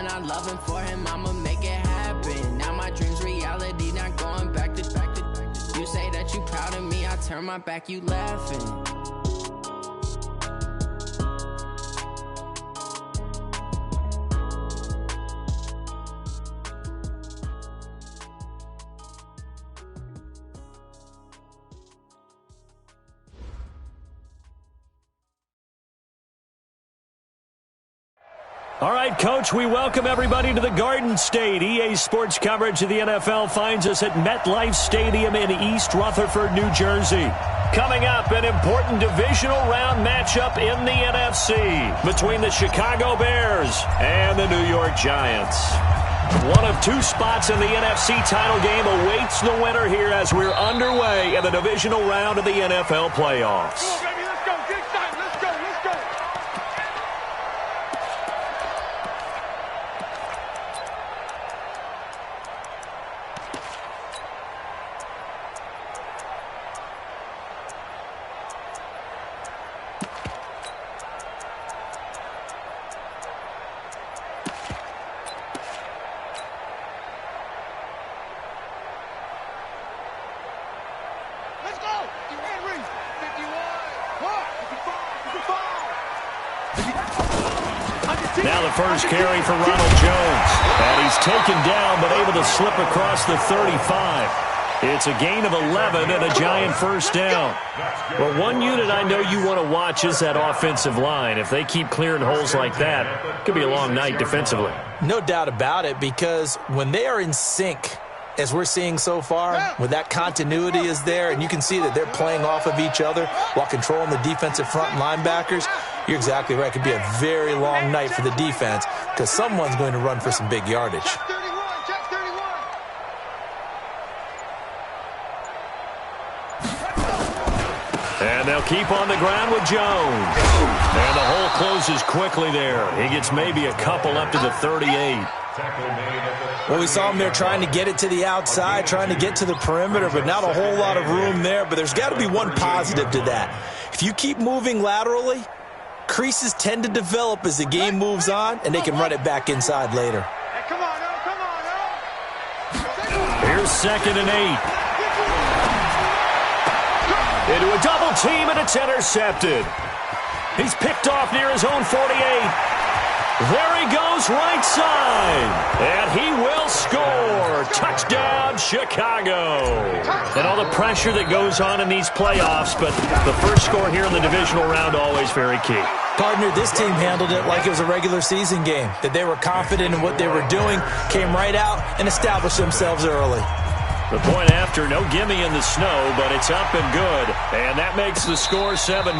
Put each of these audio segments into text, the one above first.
and I'm loving for him, I'ma make it happen. Now my dream's reality, not going back to. You say that you proud of me, I turn my back, you laughing. All right, Coach, we welcome everybody to the Garden State. EA Sports coverage of the NFL finds us at MetLife Stadium in East Rutherford, New Jersey. Coming up, an important divisional round matchup in the NFC between the Chicago Bears and the New York Giants. One of two spots in the NFC title game awaits the winner here as we're underway in the divisional round of the NFL playoffs. Now the first carry for Ronald Jones. And he's taken down but able to slip across the 35. It's a gain of 11 and a Giant first down. Well, one unit I know you want to watch is that offensive line. If they keep clearing holes like that, it could be a long night defensively. No doubt about it, because when they are in sync, as we're seeing so far, when that continuity is there and you can see that they're playing off of each other while controlling the defensive front linebackers, you're exactly right. It could be a very long night for the defense because someone's going to run for some big yardage. And they'll keep on the ground with Jones. And the hole closes quickly there. He gets maybe a couple up to the 38. Well, we saw him there trying to get it to the outside, trying to get to the perimeter, but not a whole lot of room there. But there's got to be one positive to that. If you keep moving laterally, creases tend to develop as the game moves on, and they can run it back inside later. Here's 2nd and 8. Into a double team, and it's intercepted. He's picked off near his own 48. There he goes, right side. And he will score. Touchdown, Chicago. And all the pressure that goes on in these playoffs, but the first score here in the divisional round always very key. Partner, this team handled it like it was a regular season game, that they were confident in what they were doing, came right out and established themselves early. The point after, no gimme in the snow, but it's up and good. And that makes the score 7-0.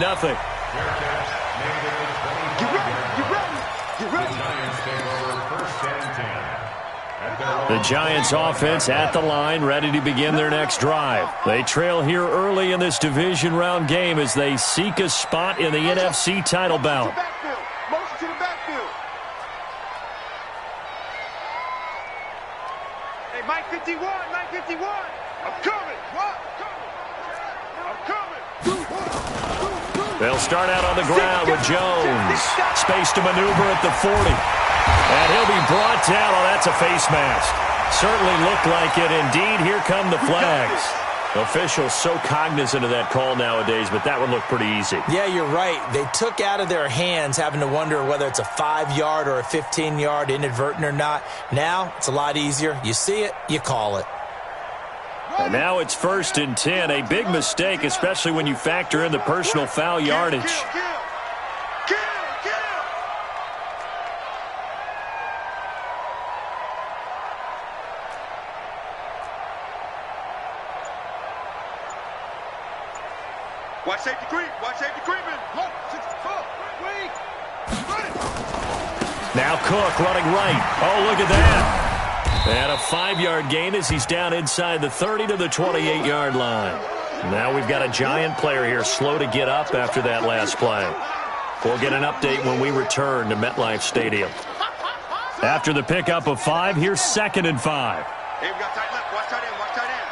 The Giants offense at the line, ready to begin their next drive. They trail here early in this division round game as they seek a spot in the NFC title bout. Motion to the backfield. Hey, Mike 51, Mike 51. I'm coming. I'm coming. They'll start out on the ground with Jones. Space to maneuver at the 40. And he'll be brought down. Oh, that's a face mask. Certainly looked like it. Indeed, here come the flags. Officials so cognizant of that call nowadays, but that one looked pretty easy. Yeah, you're right. They took out of their hands having to wonder whether it's a 5-yard or a 15-yard, inadvertent or not. Now, it's a lot easier. You see it, you call it. And now it's 1st and 10. A big mistake, especially when you factor in the personal foul yardage. Watch safety creep. Watch safety creeping. Now Cook running right. Oh, look at that. And a 5-yard gain as he's down inside the 30 to the 28-yard line. Now we've got a Giant player here slow to get up after that last play. We'll get an update when we return to MetLife Stadium. After the pickup of 5, here's 2nd and 5. Hey, we got tight left. Watch tight end. Watch tight end.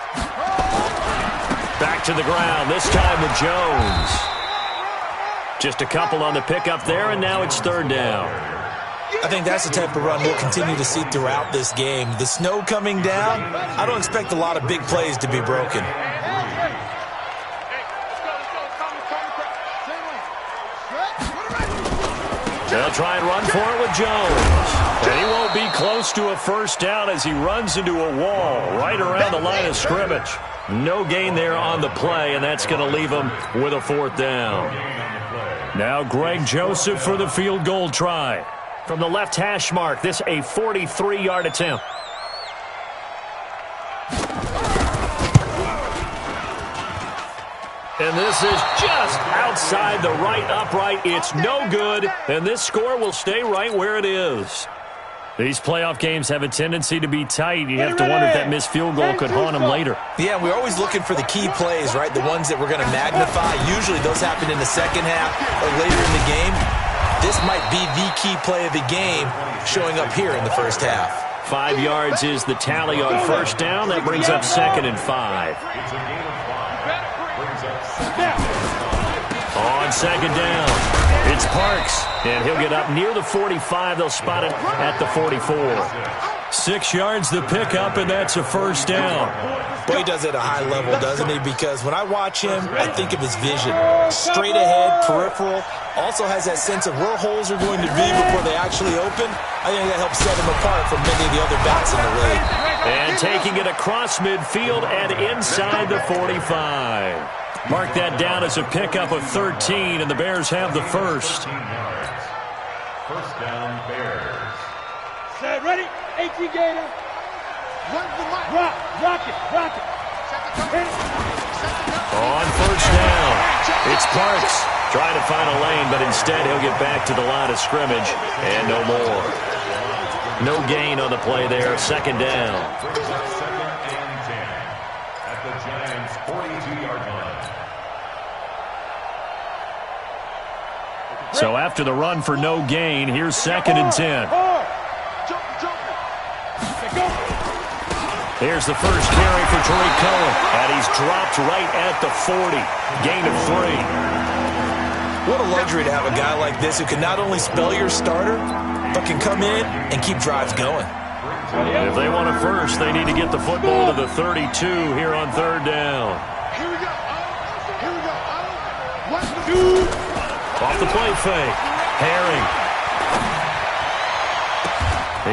Back to the ground, this time with Jones. Just a couple on the pickup there, and now it's 3rd down. I think that's the type of run we'll continue to see throughout this game. The snow coming down, I don't expect a lot of big plays to be broken. They'll try and run for it with Jones. And he won't be close to a first down as he runs into a wall right around the line of scrimmage. No gain there on the play, and that's going to leave him with a fourth down. Now Greg Joseph for the field goal try. From the left hash mark, this a 43-yard attempt. And this is just outside the right upright. It's no good, and this score will stay right where it is. These playoff games have a tendency to be tight. You have to wonder if that missed field goal could haunt them later. Yeah, we're always looking for the key plays, right? The ones that we're going to magnify. Usually those happen in the second half or later in the game. This might be the key play of the game showing up here in the first half. 5 yards is the tally on first down. That brings up 2nd and 5. On 2nd down, it's Parks, and he'll get up near the 45. They'll spot it at the 44. 6 yards the pickup, and that's a first down. Boy, he does it at a high level, doesn't he? Because when I watch him, I think of his vision. Straight ahead, peripheral. Also has that sense of where holes are going to be before they actually open. I think that helps set him apart from many of the other backs in the league. And taking it across midfield and inside the 45. Mark that down as a pickup of 13, and the Bears have the first. First down, Bears. Set, ready? 18 Gator. Run the line. Rock it. On first down, it's Parks trying to find a lane, but instead he'll get back to the line of scrimmage, and no more. No gain on the play there, 2nd down. Second and 10 at the Giants' 42-yard line. So after the run for no gain, here's 2nd and 10. Here's the first carry for Tariq Cohen, and he's dropped right at the 40. Gain of 3. What a luxury to have a guy like this who can not only spell your starter, but can come in and keep drives going. If they want a first, they need to get the football to the 32 here on 3rd down. Here we go. Off the play fake. Herring.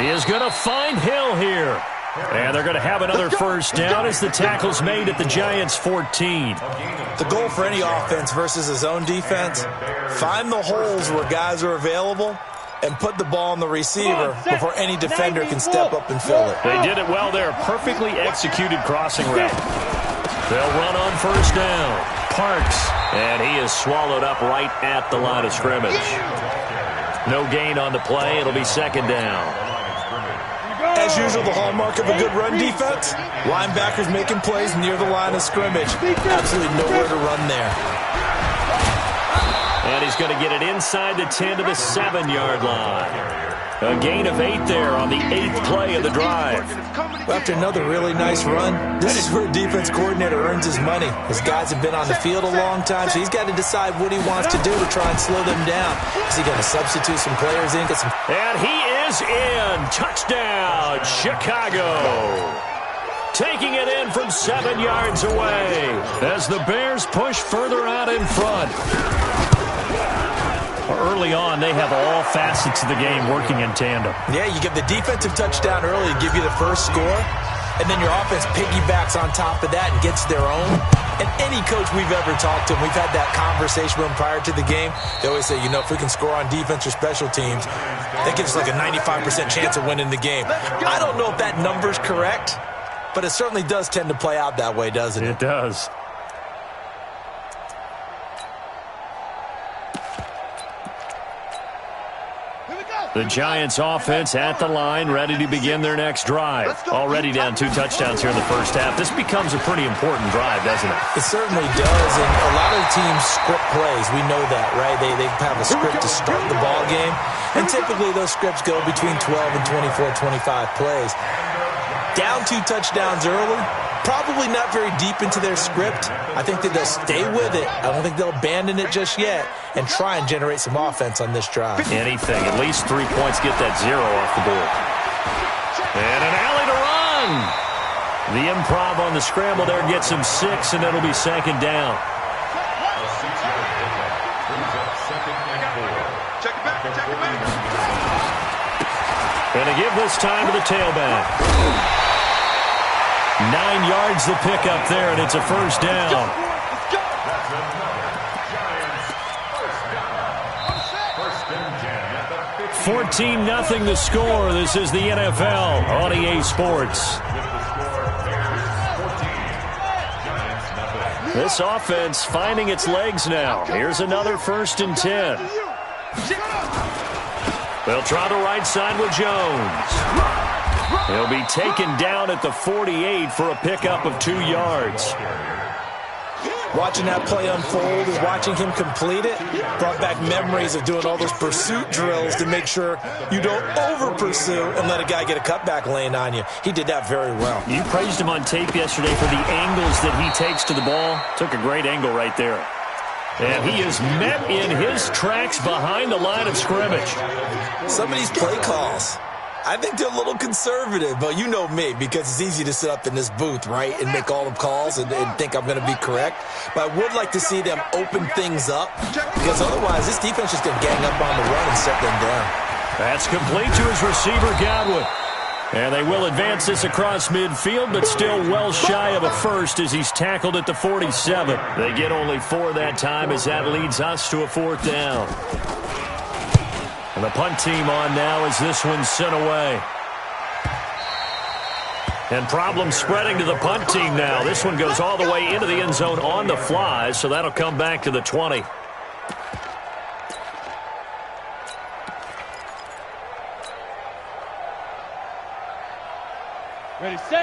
He is going to find Hill here. And they're going to have another first down as the tackle's made at the Giants' 14. The goal for any offense versus his own defense, find the holes where guys are available and put the ball on the receiver before any defender can step up and fill it. They did it well there. Perfectly executed crossing route. They'll run on first down. Parks, and he is swallowed up right at the line of scrimmage. No gain on the play. It'll be 2nd down. As usual, the hallmark of a good run defense, linebackers making plays near the line of scrimmage. Absolutely nowhere to run there. And he's going to get it inside the 10 to the 7-yard line. A gain of 8 there on the 8th play of the drive. After another really nice run, this is where a defense coordinator earns his money. His guys have been on the field a long time, so he's got to decide what he wants to do to try and slow them down. Is he going to substitute some players in? And he is in. Touchdown, Chicago. Taking it in from 7 yards away as the Bears push further out in front. Early on, they have all facets of the game working in tandem. Yeah, you get the defensive touchdown early to give you the first score, and then your offense piggybacks on top of that and gets their own. And any coach we've ever talked to, and we've had that conversation with them prior to the game, they always say, if we can score on defense or special teams, that gives us like a 95% chance of winning the game. I don't know if that number's correct, but it certainly does tend to play out that way, doesn't it? It does. The Giants offense at the line, ready to begin their next drive. Already down 2 touchdowns here in the first half. This becomes a pretty important drive, doesn't it? It certainly does, and a lot of teams script plays. We know that, right? They have a script to start the ball game, and typically those scripts go between 12 and 24, 25 plays. Down 2 touchdowns early, Probably not very deep into their script. I think that they'll stay with it. I don't think they'll abandon it just yet and try and generate some offense on this drive. Anything. At least 3 points. Get that 0 off the board. And an alley to run. The improv on the scramble there gets him 6, and it'll be second down. And to give this time to the tailback. 9 yards the pickup there, and it's a first down. 14-0 the score. This is the NFL on EA Sports. This offense finding its legs now. Here's another 1st and 10. They'll try the right side with Jones. He'll be taken down at the 48 for a pickup of 2 yards. Watching that play unfold and watching him complete it brought back memories of doing all those pursuit drills to make sure you don't over-pursue and let a guy get a cutback lane on you. He did that very well. You praised him on tape yesterday for the angles that he takes to the ball. Took a great angle right there. And he is met in his tracks behind the line of scrimmage. Some of these play calls, I think they're a little conservative, but you know me, because it's easy to sit up in this booth, right, and make all the calls and think I'm going to be correct. But I would like to see them open things up, because otherwise this defense is going to gang up on the run and set them down. That's complete to his receiver, Godwin. And they will advance this across midfield, but still well shy of a first as he's tackled at the 47. They get only 4 that time as that leads us to a 4th down. And the punt team on now as this one's sent away. And problems spreading to the punt team now. This one goes all the way into the end zone on the fly, so that'll come back to the 20.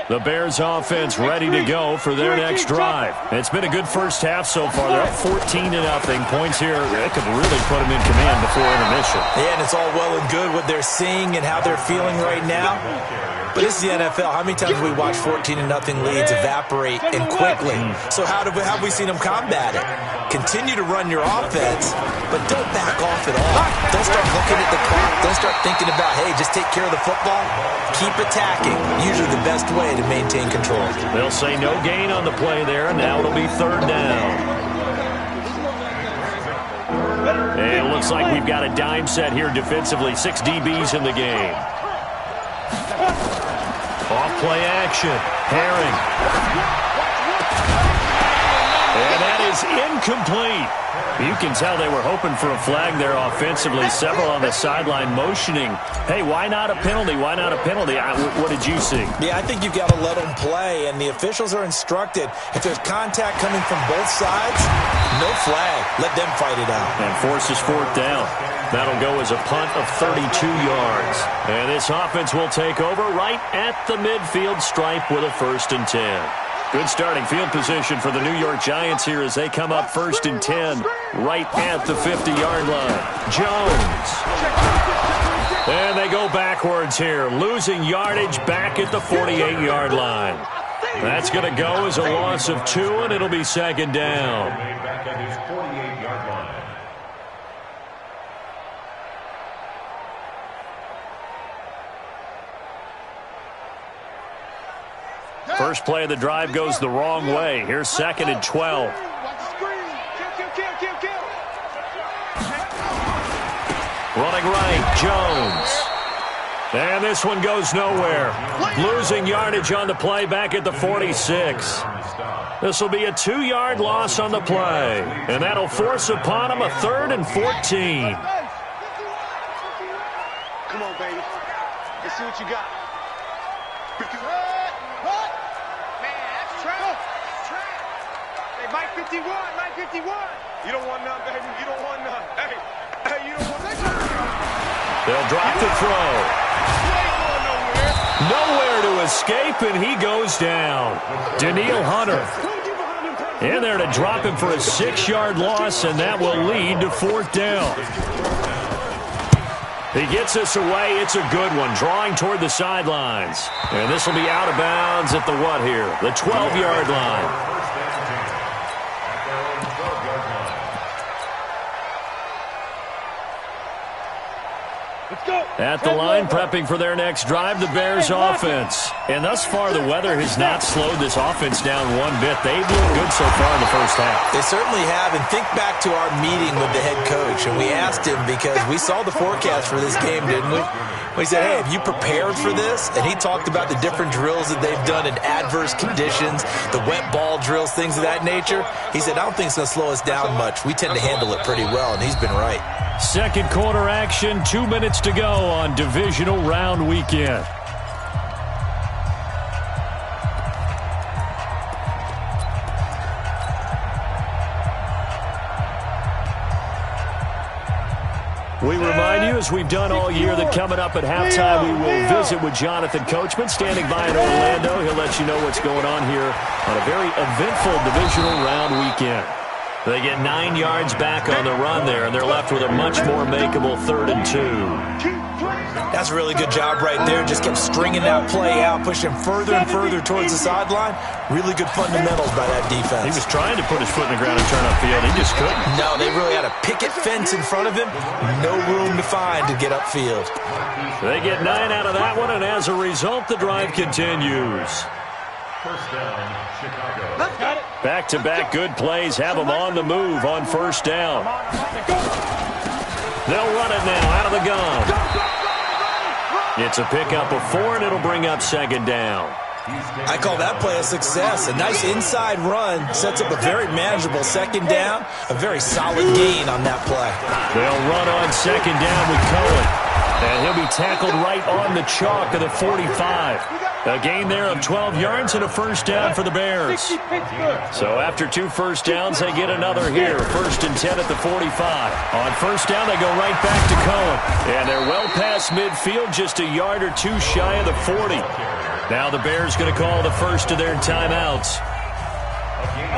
The Bears offense ready to go for their next drive. It's been a good first half so far. They're up 14-0. Points here, they could really put them in command before intermission. Yeah, and it's all well and good what they're seeing and how they're feeling right now. But this is the NFL. How many times have we watched 14-0 leads evaporate and quickly? So how have we seen them combat it? Continue to run your offense, but don't back off at all. Don't start looking at the clock. Don't start thinking about, hey, just take care of the football. Keep attacking. Usually the best way to maintain control. They'll say no gain on the play there, and now it'll be 3rd down. And it looks like we've got a dime set here defensively. 6 DBs in the game. Off-play action. Herring. And that is incomplete. You can tell they were hoping for a flag there offensively. Several on the sideline motioning. Hey, why not a penalty? Why not a penalty? What did you see? Yeah, I think you've got to let them play, and the officials are instructed. If there's contact coming from both sides, no flag. Let them fight it out. And forces 4th down. That'll go as a punt of 32 yards. And this offense will take over right at the midfield stripe with a 1st and 10. Good starting field position for the New York Giants here as they come up 1st and 10 right at the 50-yard line. Jones. And they go backwards here, losing yardage back at the 48-yard line. That's going to go as a loss of 2, and it'll be 2nd down. Back at his 48-yard line. First play of the drive goes the wrong way. Here's 2nd and 12. Running right, Jones. And this one goes nowhere. Losing yardage on the play back at the 46. This will be a 2-yard loss on the play. And that'll force upon him a 3rd and 14. Come on, baby. Let's see what you got. Mike 51, Mike 51. You don't want none, baby. You don't want none. Hey, you don't want none. They'll drop the throw. Nowhere to escape, and he goes down. Danielle Hunter in there to drop him for a 6-yard loss, and that will lead to 4th down. He gets this away. It's a good one, drawing toward the sidelines. And this will be out of bounds at the what here? The 12-yard line. At the line, prepping for their next drive, the Bears offense. And thus far, the weather has not slowed this offense down one bit. They've looked good so far in the first half. They certainly have. And think back to our meeting with the head coach. And we asked him, because we saw the forecast for this game, didn't we? We said, hey, have you prepared for this? And he talked about the different drills that they've done in adverse conditions, the wet ball drills, things of that nature. He said, I don't think it's going to slow us down much. We tend to handle it pretty well, and he's been right. Second quarter action, 2 minutes to go on divisional round weekend. We remind you, as we've done all year, that coming up at halftime, we will visit with Jonathan Coachman, standing by in Orlando. He'll let you know what's going on here on a very eventful divisional round weekend. They get 9 yards back on the run there, and they're left with a much more makeable 3rd and 2. That's a really good job right there. Just kept stringing that play out, pushing further and further towards the sideline. Really good fundamentals by that defense. He was trying to put his foot in the ground and turn upfield. He just couldn't. No, they really had a picket fence in front of him. No room to find to get upfield. They get 9 out of that one, and as a result, the drive continues. First down, Chicago. Back-to-back good plays have them on the move on first down. They'll run it now out of the gun. It's a pickup of 4, and it'll bring up second down. I call that play a success. A nice inside run sets up a very manageable second down. A very solid gain on that play. They'll run on second down with Cohen. And he'll be tackled right on the chalk of the 45. A gain there of 12 yards and a first down for the Bears. So after 2 first downs, they get another here. 1st and 10 at the 45. On first down, they go right back to Cohen. And they're well past midfield, just a yard or 2 shy of the 40. Now the Bears going to call the first of their timeouts,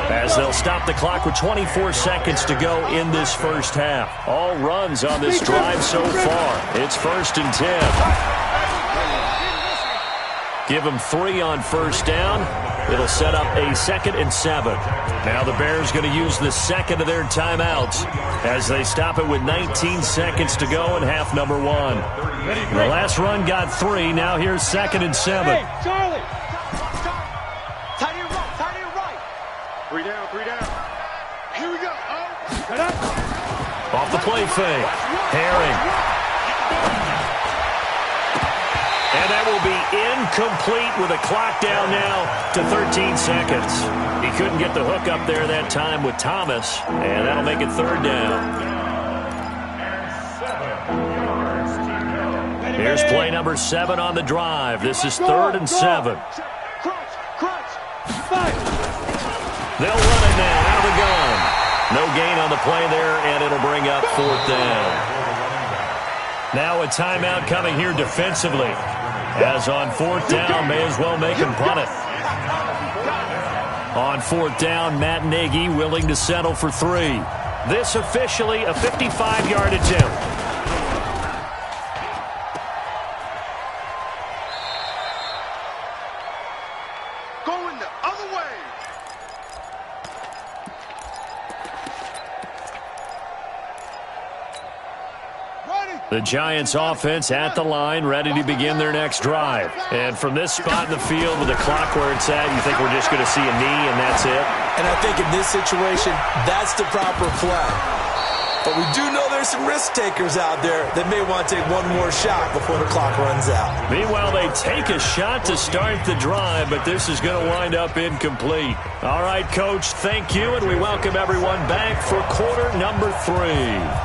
as they'll stop the clock with 24 seconds to go in this first half. All runs on this drive so far. It's 1st and 10. Give them 3 on first down. It'll set up a 2nd and 7. Now the Bears going to use the second of their timeouts as they stop it with 19 seconds to go in half number 1. The last run got 3. Now here's 2nd and 7. Hey, Charlie! Tight end right. 3 down. Here we go. Off the play fake. Herring. And that will be incomplete with a clock down now to 13 seconds. He couldn't get the hook up there that time with Thomas, and that'll make it 3rd down. Here's play number 7 on the drive. This is 3rd and 7. They'll run it now out of the gun. No gain on the play there, and it'll bring up 4th down. Now a timeout coming here defensively, as on 4th down, may as well make him punt it. On 4th down, Matt Nagy willing to settle for 3. This officially a 55-yard attempt. Going the other way. The Giants offense at the line, ready to begin their next drive. And from this spot in the field with the clock where it's at, you think we're just going to see a knee and that's it? And I think in this situation, that's the proper play. But we do know there's some risk takers out there that may want to take one more shot before the clock runs out. Meanwhile, they take a shot to start the drive, but this is going to wind up incomplete. All right, Coach, thank you, and we welcome everyone back for quarter number 3.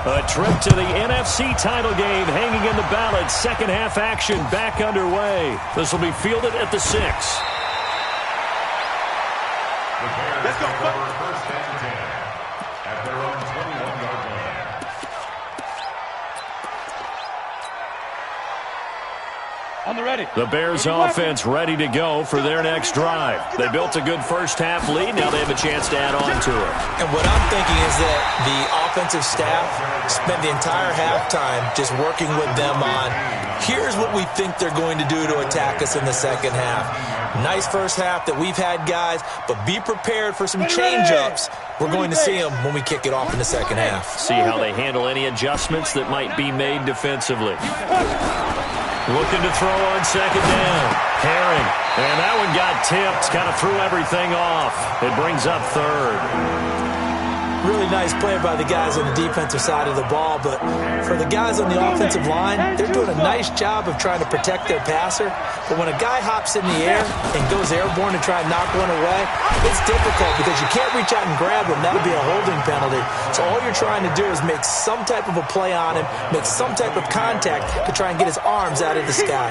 A trip to the NFC title game hanging in the balance. Second half action back underway. This will be fielded at the 6. Let's go. First and 10 at their own 21-yard line. On the The Bears offense ready to go for their next drive. They built a good first-half lead. Now they have a chance to add on to it. And what I'm thinking is that the offensive staff spent the entire halftime just working with them on, here's what we think they're going to do to attack us in the second half. Nice first half that we've had, guys, but be prepared for some change-ups. We're going to see them when we kick it off in the second half. See how they handle any adjustments that might be made defensively. Looking to throw on second down. Herring. And that one got tipped. Kind of threw everything off. It brings up third. Really nice play by the guys on the defensive side of the ball, but for the guys on the offensive line, they're doing a nice job of trying to protect their passer. But when a guy hops in the air and goes airborne to try and knock one away, it's difficult because you can't reach out and grab him. That'll be a holding penalty. So all you're trying to do is make some type of a play on him, make some type of contact to try and get his arms out of the sky.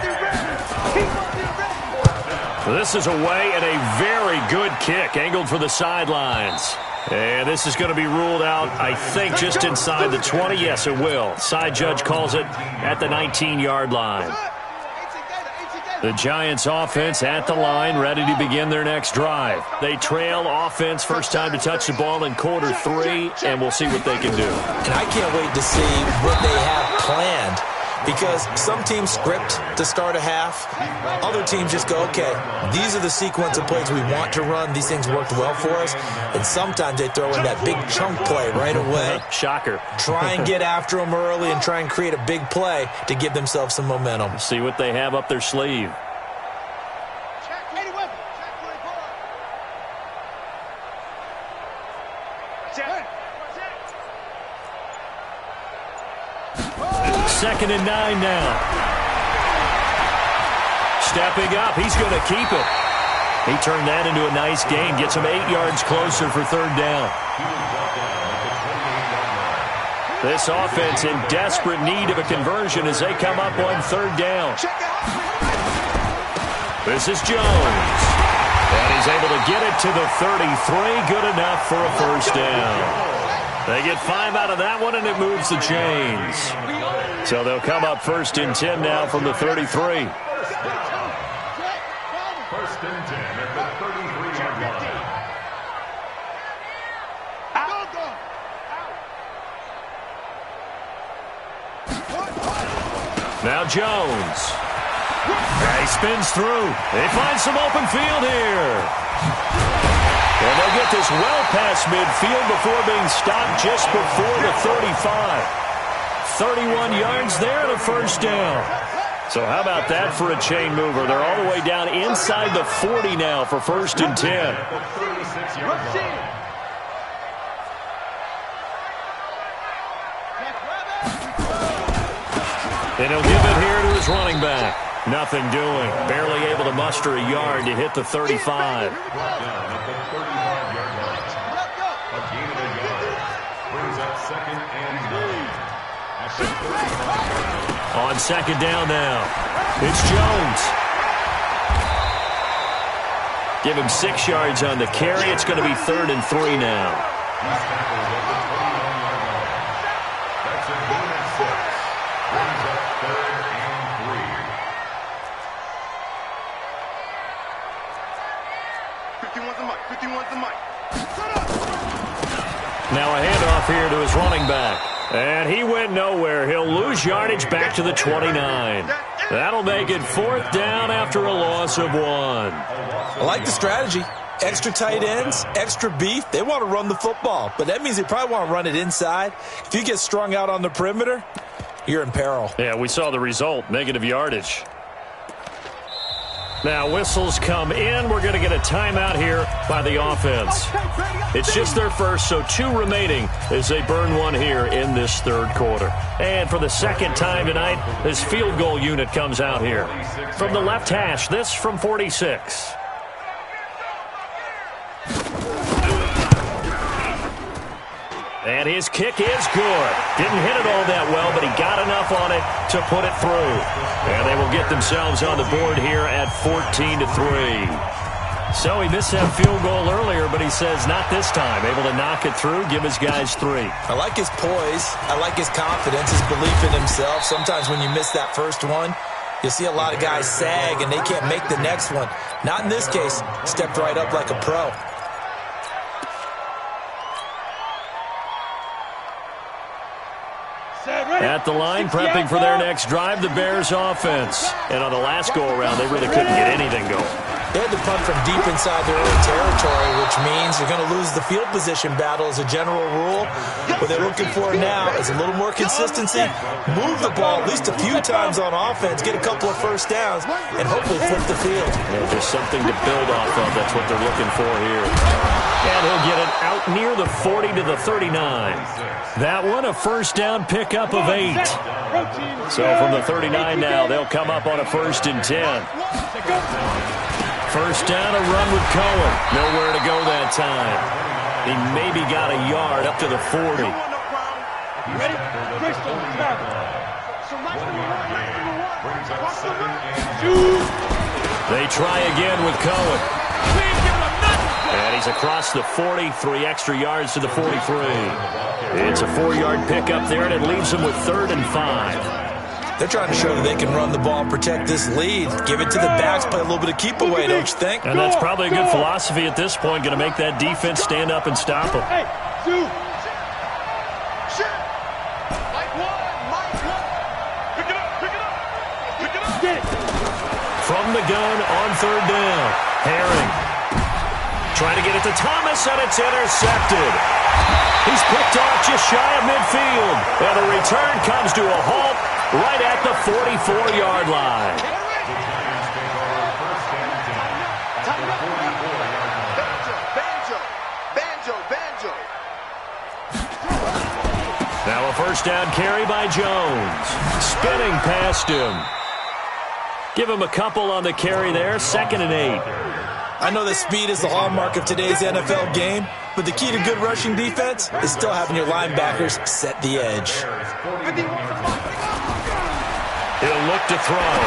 This is away and a very good kick, angled for the sidelines. And this is going to be ruled out, I think, just inside the 20. Yes, it will. Side judge calls it at the 19-yard line. The Giants offense at the line, ready to begin their next drive. They trail offense, first time to touch the ball in quarter 3, and we'll see what they can do. And I can't wait to see what they have planned, because some teams script to start a half. Other teams just go, okay, these are the sequence of plays we want to run. These things worked well for us. And sometimes they throw in that big chunk play right away. Shocker. Try and get after them early and try and create a big play to give themselves some momentum. See what they have up their sleeve. Second and 9 now. Stepping up, he's going to keep it. He turned that into a nice gain, gets him 8 yards closer for third down. This offense in desperate need of a conversion as they come up on third down. This is Jones. And he's able to get it to the 33, good enough for a first down. They get 5 out of that one, and it moves the chains. So they'll come up first and 10 now from the 33. First and 10 at the 33-yard line. Now Jones. And he spins through. They find some open field here. And they'll get this well past midfield before being stopped just before the 35. 31 yards there and a first down. So how about that for a chain mover? They're all the way down inside the 40 now for first and 10. And he'll give it here to his running back. Nothing doing. Barely able to muster a yard to hit the 35. On second down now, it's Jones. Give him 6 yards on the carry. It's going to be 3rd and 3 now. That's a gain of 6. Brings up 3rd and 3. 51's the mic. 51's the mic. Now a handoff here to his running back. And he went nowhere. He'll lose yardage back to the 29. That'll make it 4th down after a loss of 1. I like the strategy. Extra tight ends, extra beef. They want to run the football, but that means they probably want to run it inside. If you get strung out on the perimeter, you're in peril. Yeah, we saw the result, negative yardage. Now whistles come in. We're going to get a timeout here by the offense. It's just their first, so 2 remaining as they burn 1 here in this 3rd quarter. And for the second time tonight, this field goal unit comes out here. From the left hash, this from 46. And his kick is good. Didn't hit it all that well, but he got enough on it to put it through. And they will get themselves on the board here at 14-3. So he missed that field goal earlier, but he says not this time. Able to knock it through, give his guys 3. I like his poise. I like his confidence, his belief in himself. Sometimes when you miss that first one, You see a lot of guys sag and they can't make the next one. Not in this case. Stepped right up like a pro. At the line, prepping for their next drive, the Bears offense. And on the last go-around, they really couldn't get anything going. They had to punt from deep inside their own territory, which means you're going to lose the field position battle as a general rule. What they're looking for now is a little more consistency, move the ball at least a few times on offense, get a couple of first downs, and hopefully flip the field. Yeah, there's something to build off of. That's what they're looking for here. And he'll get it out near the 40 to the 39. That one, a first down pickup of 8. So from the 39 now, they'll come up on a 1st and 10. First down, a run with Cohen. Nowhere to go that time. He maybe got a yard up to the 40. Ready? They try again with Cohen. And he's across the 40, 3 extra yards to the 43. It's a 4-yard pickup there, and it leaves them with 3rd and 5. They're trying to show that they can run the ball and protect this lead. Give it to the backs, play a little bit of keep away, don't you think? And that's probably a good philosophy at this point, going to make that defense stand up and stop them. Hey, two. Shit. Mike one. Pick it up. Get it. From the gun on 3rd down. Herring. Trying to get it to Thomas, and it's intercepted. He's picked off just shy of midfield. And the return comes to a halt right at the 44-yard line. Banjo. Now a first down carry by Jones. Spinning past him. Give him a couple on the carry there. 2nd and 8. I know that speed is the hallmark of today's NFL game, but the key to good rushing defense is still having your linebackers set the edge. He'll look to throw.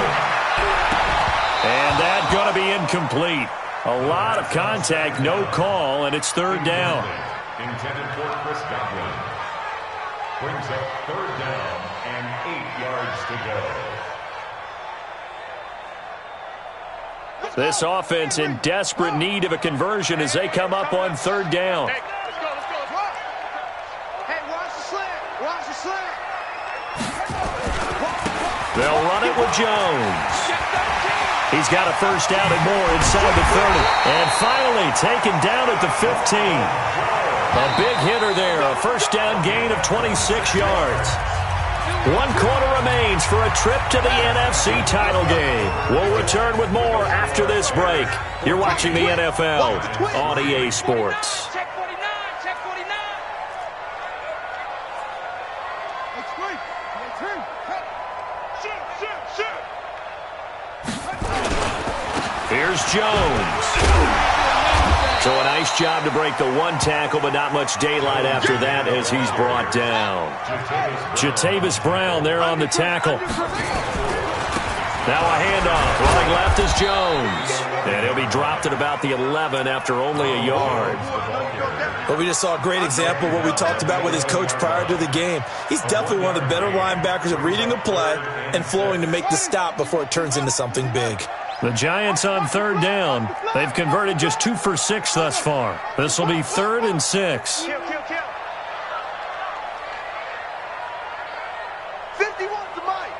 And that's going to be incomplete. A lot of contact, no call, and it's 3rd down. Intended for Chris Godwin. Brings up 3rd down and 8 yards to go. This offense in desperate need of a conversion as they come up on 3rd down. Hey, let's go. Hey, watch the slant. They'll run it with Jones. He's got a first down and more inside the 30. And finally taken down at the 15. A big hitter there, a first down gain of 26 yards. 1 quarter remains for a trip to the NFC title game. We'll return with more after this break. You're watching the NFL on EA Sports. Check 49. Here's Jones. So a nice job to break the 1 tackle, but not much daylight after that as he's brought down. Jatavis Brown there on the tackle. Now a handoff. Running left is Jones. And he'll be dropped at about the 11 after only a yard. But we just saw a great example of what we talked about with his coach prior to the game. He's definitely one of the better linebackers at reading a play and flowing to make the stop before it turns into something big. The Giants on 3rd down. They've converted just 2 for 6 thus far. This will be 3rd and 6. Kill. 51's the mic.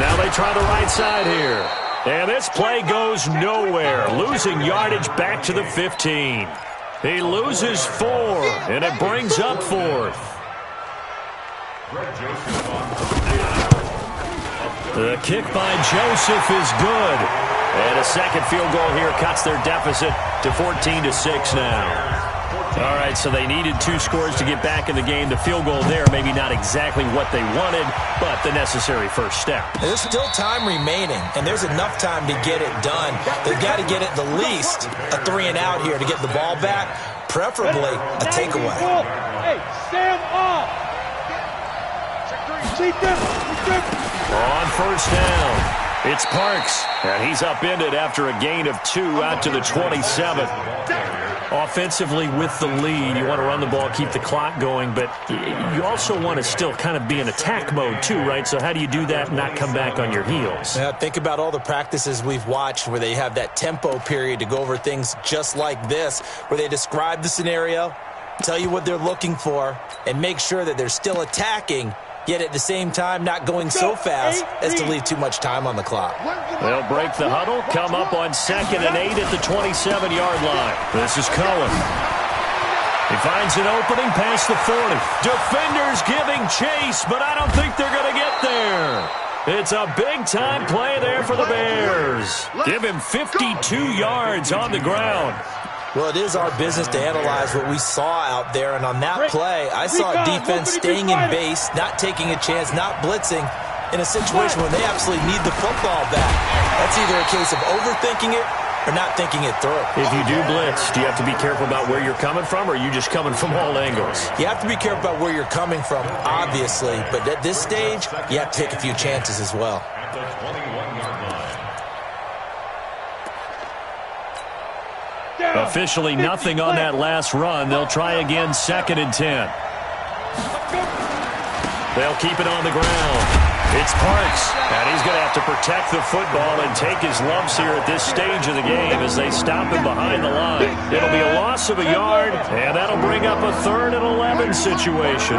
Now they try the right side here. And this play goes nowhere. Losing yardage back to the 15. He loses 4, and it brings up 4th. The kick by Joseph is good. And a second field goal here cuts their deficit to 14-6 now. All right, so they needed 2 scores to get back in the game. The field goal there, maybe not exactly what they wanted, but the necessary first step. There's still time remaining, and there's enough time to get it done. They've got to get at the least a 3-and-out here to get the ball back, preferably a takeaway. Hey, stand off. On first down, it's Parks, and he's upended after a gain of 2 out to the 27. Offensively with the lead, you want to run the ball, keep the clock going, but you also want to still kind of be in attack mode too, right? So how do you do that and not come back on your heels? Yeah, think about all the practices we've watched where they have that tempo period to go over things just like this, where they describe the scenario, tell you what they're looking for, and make sure that they're still attacking, yet at the same time not going so fast as to leave too much time on the clock. They'll break the huddle, come up on 2nd and 8 at the 27-yard line. This is Cohen. He finds an opening past the 40. Defenders giving chase, but I don't think they're going to get there. It's a big-time play there for the Bears. Give him 52 yards on the ground. Well, it is our business to analyze what we saw out there, and on that play, I saw a defense staying in base, not taking a chance, not blitzing, in a situation when they absolutely need the football back. That's either a case of overthinking it or not thinking it through. If you do blitz, do you have to be careful about where you're coming from, or are you just coming from all angles? You have to be careful about where you're coming from, obviously, but at this stage, you have to take a few chances as well. At the 21-yard line. Officially nothing on that last run. They'll try again 2nd and 10. They'll keep it on the ground. It's Parks, and he's going to have to protect the football and take his lumps here at this stage of the game as they stop him behind the line. It'll be a loss of a yard, and that'll bring up a 3rd and 11 situation.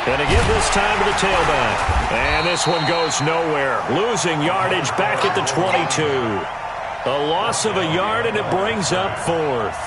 And again this time to the tailback. And this one goes nowhere. Losing yardage back at the 22. A loss of a yard, and it brings up 4th.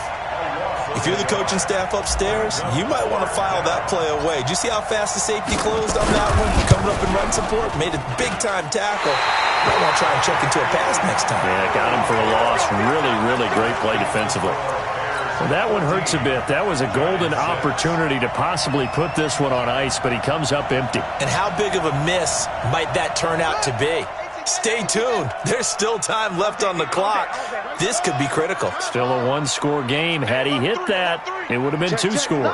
If you're the coaching staff upstairs, you might want to file that play away. Did you see how fast the safety closed on that one? Coming up in run support, made a big-time tackle. Might want to try and check into a pass next time. Yeah, got him for a loss. Really, really great play defensively. Well, that one hurts a bit. That was a golden opportunity to possibly put this one on ice, but he comes up empty. And how big of a miss might that turn out to be? Stay tuned. There's still time left on the clock. This could be critical. Still a 1-score game. Had he hit that, it would have been 2 scores.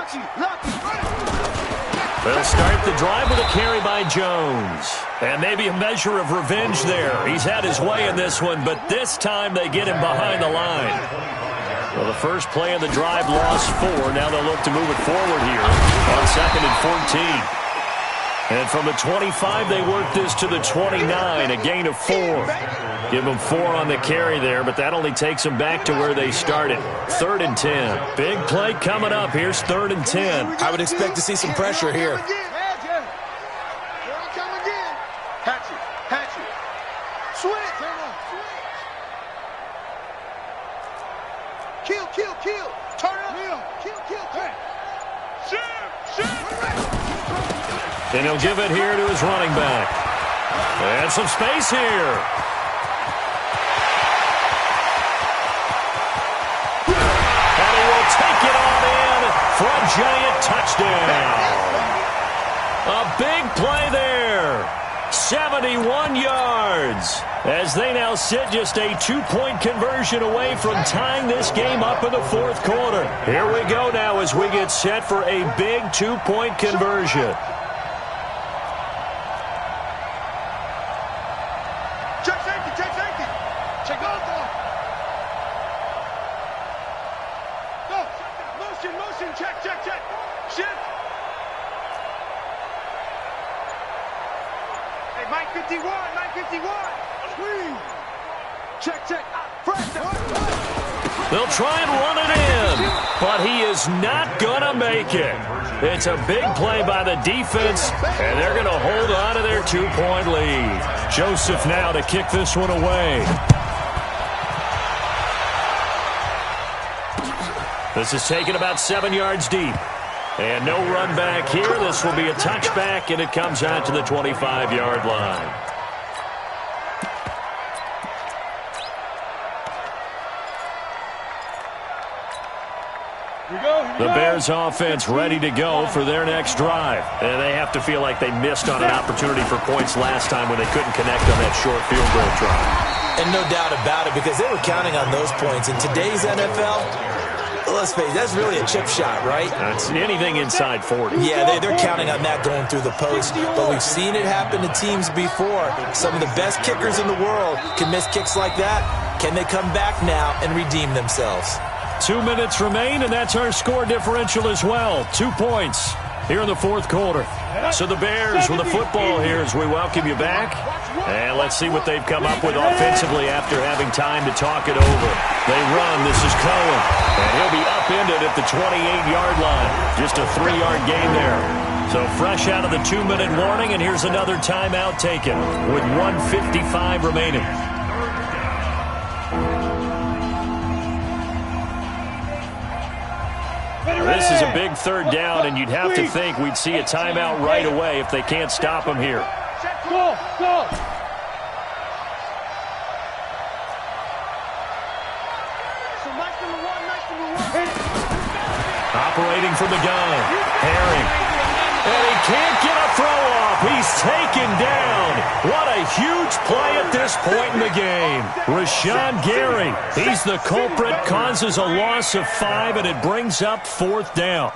They'll start the drive with a carry by Jones. And maybe a measure of revenge there. He's had his way in this one, but this time they get him behind the line. Well, the first play of the drive lost 4. Now they'll look to move it forward here on 2nd and 14. And from the 25, they work this to the 29, a gain of 4. Give them 4 on the carry there, but that only takes them back to where they started. 3rd and 10. Big play coming up. Here's 3rd and 10. I would expect to see some pressure here. Kill. Turn up. Kill. And he'll give it here to his running back. And some space here. And he will take it on in for a giant touchdown. A big play there. 71 yards. As they now sit just a 2-point conversion away from tying this game up in the 4th quarter. Here we go now as we get set for a big 2-point conversion. Check off. Go. Motion. Check. Shift. Hey, Mike 51. Squeeze. Check. They'll try and run it in, but he is not going to make it. It's a big play by the defense, and they're going to hold on to their 2-point lead. Joseph now to kick this one away. This is taken about 7 yards deep. And no run back here. This will be a touchback, and it comes out to the 25-yard line. The Bears offense ready to go for their next drive. And they have to feel like they missed on an opportunity for points last time when they couldn't connect on that short field goal try. And no doubt about it, because they were counting on those points. In today's NFL, let's face it, that's really a chip shot, right? That's anything inside 40. Yeah, they're counting on that going through the post. But we've seen it happen to teams before. Some of the best kickers in the world can miss kicks like that. Can they come back now and redeem themselves? 2 minutes remain, and that's our score differential as well. 2 points here in the fourth quarter. So the Bears with the football here as we welcome you back. And let's see what they've come up with offensively after having time to talk it over. They run. This is Cohen. And he'll be upended at the 28-yard line. Just a 3-yard gain there. So fresh out of the 2-minute warning, and here's another timeout taken with 1:55 remaining. This is a big third down, and you'd have to think we'd see a timeout right away if they can't stop him here. Go, go. So nice number one. Operating from the gun, Herring. And he can't get a throw off. He's taken down. What a huge play at this point in the game. Rashawn Gary, he's the culprit, causes a loss of 5, and it brings up 4th down.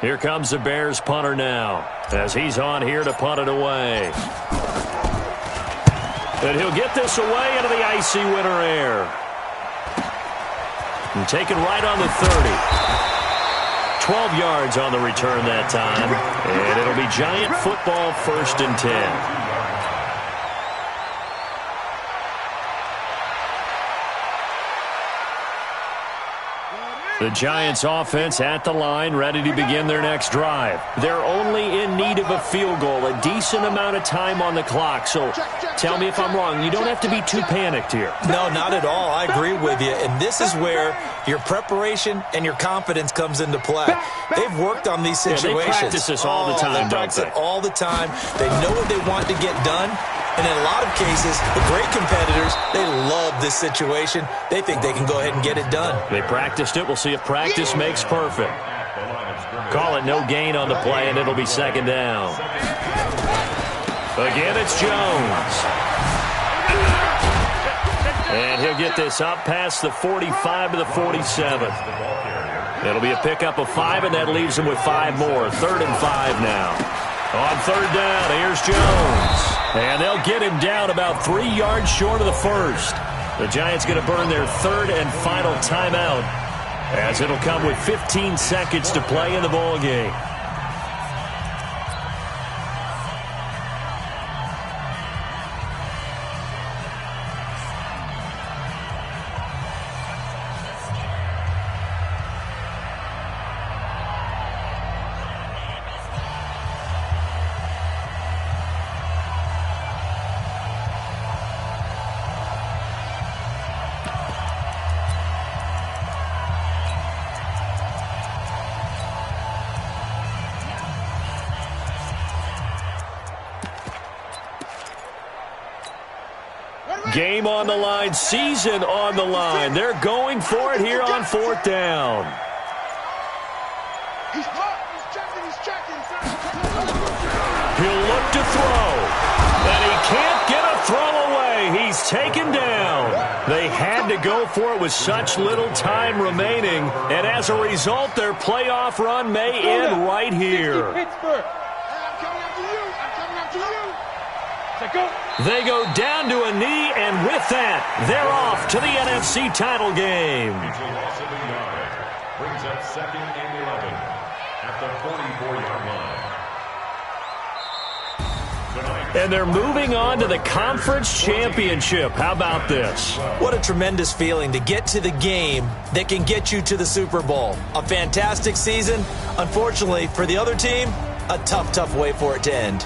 Here comes the Bears punter now, as he's on here to punt it away. And he'll get this away into the icy winter air. And taken right on the 30. 12 yards on the return that time. And it'll be Giant football, 1st and 10. The Giants offense at the line, ready to begin their next drive. They're only in need of a field goal, a decent amount of time on the clock. So tell me if I'm wrong. You don't have to be too panicked here. No, not at all. I agree with you. And this is where your preparation and your confidence comes into play. They've worked on these situations. Yeah, they practice this all the time, they practice it all the time. They know what they want to get done. And in a lot of cases, the great competitors, they love this situation. They think they can go ahead and get it done. They practiced it. We'll see if practice makes perfect. Call it no gain on the play, and it'll be 2nd down. Again, it's Jones. And he'll get this up past the 45 to the 47. It'll be a pickup of 5, and that leaves him with 5 more. 3rd and 5 now. On 3rd down, here's Jones. And they'll get him down about 3 yards short of the 1st. The Giants going to burn their 3rd and final timeout, as it'll come with 15 seconds to play in the ball game. Game on the line, season on the line. They're going for it here on 4th down. He's checking. He'll look to throw. And he can't get a throw away. He's taken down. They had to go for it with such little time remaining. And as a result, their playoff run may end right here. I'm coming after you. They go down to a knee, and with that, they're off to the NFC title game. Brings up 2nd and 11 at the 44-yard line. And they're moving on to the conference championship. How about this? What a tremendous feeling to get to the game that can get you to the Super Bowl. A fantastic season. Unfortunately, for the other team, a tough way for it to end.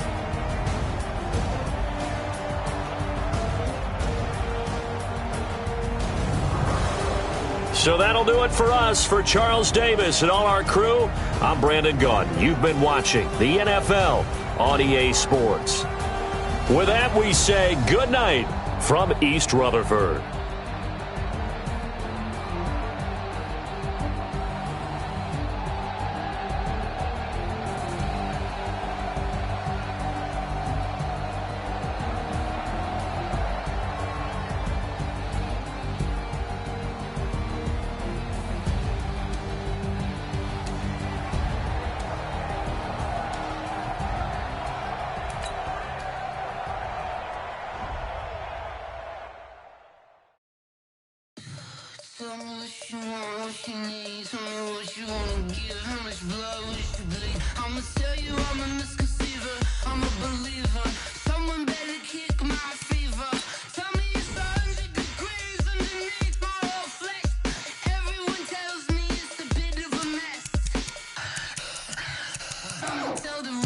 So that'll do it for us. For Charles Davis and all our crew, I'm Brandon Gaudin. You've been watching the NFL on EA Sports. With that, we say good night from East Rutherford. Tell me what you want, what you need. Tell me what you wanna give. How much blood would you bleed? I'ma tell you I'm a misconceiver. I'm a believer. Someone better kick my fever. Tell me it's 100 degrees underneath my whole flesh. Everyone tells me it's a bit of a mess. I'ma tell the